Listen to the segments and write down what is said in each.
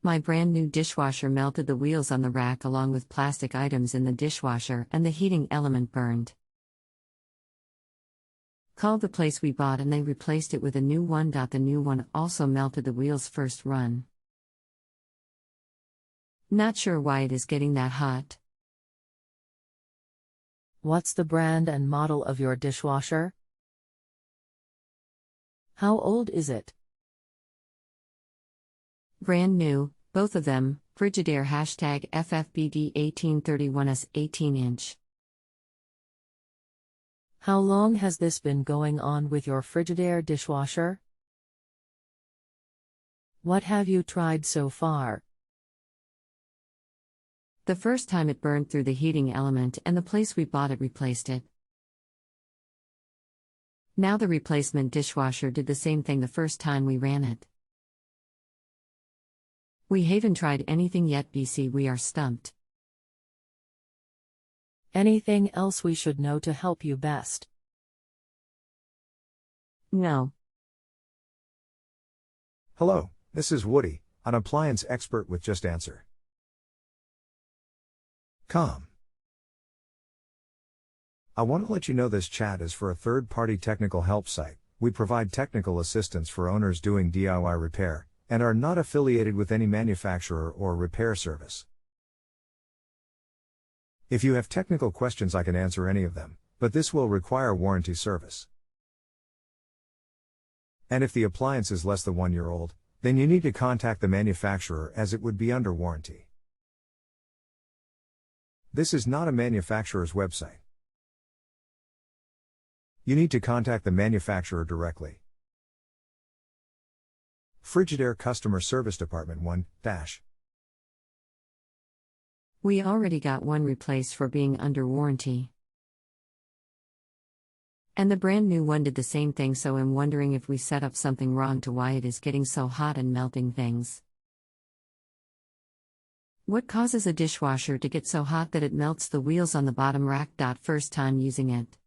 My brand new dishwasher melted the wheels on the rack along with plastic items in the dishwasher and the heating element burned. Called the place we bought and they replaced it with a new one. The new one also melted the wheels first run. Not sure why it is getting that hot. What's the brand and model of your dishwasher? How old is it? Brand new, both of them, Frigidaire #FFBD 1831S 18-inch. How long has this been going on with your Frigidaire dishwasher? What have you tried so far? The first time it burned through the heating element and the place we bought it replaced it. Now the replacement dishwasher did the same thing the first time we ran it. We haven't tried anything yet. BC, we are stumped. Anything else we should know to help you best? No. Hello, this is Woody, an appliance expert with JustAnswer.com. I want to let you know this chat is for a third-party technical help site. We provide technical assistance for owners doing DIY repair, and are not affiliated with any manufacturer or repair service. If you have technical questions, I can answer any of them, but this will require warranty service. And if the appliance is less than 1 year old, then you need to contact the manufacturer as it would be under warranty. This is not a manufacturer's website. You need to contact the manufacturer directly. Frigidaire Customer Service Department 1-. We already got one replaced for being under warranty. And the brand new one did the same thing, so I'm wondering if we set up something wrong to why it is getting so hot and melting things. What causes a dishwasher to get so hot that it melts the wheels on the bottom rack? First time using it.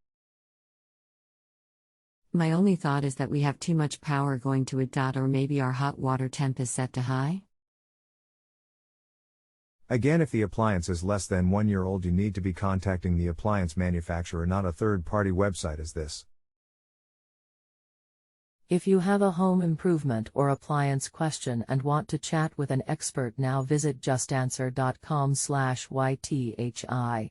My only thought is that we have too much power going to it. Or maybe our hot water temp is set to high? Again, if the appliance is less than 1 year old, you need to be contacting the appliance manufacturer, not a third-party website as this. If you have a home improvement or appliance question and want to chat with an expert now, visit JustAnswer.com/YTHI.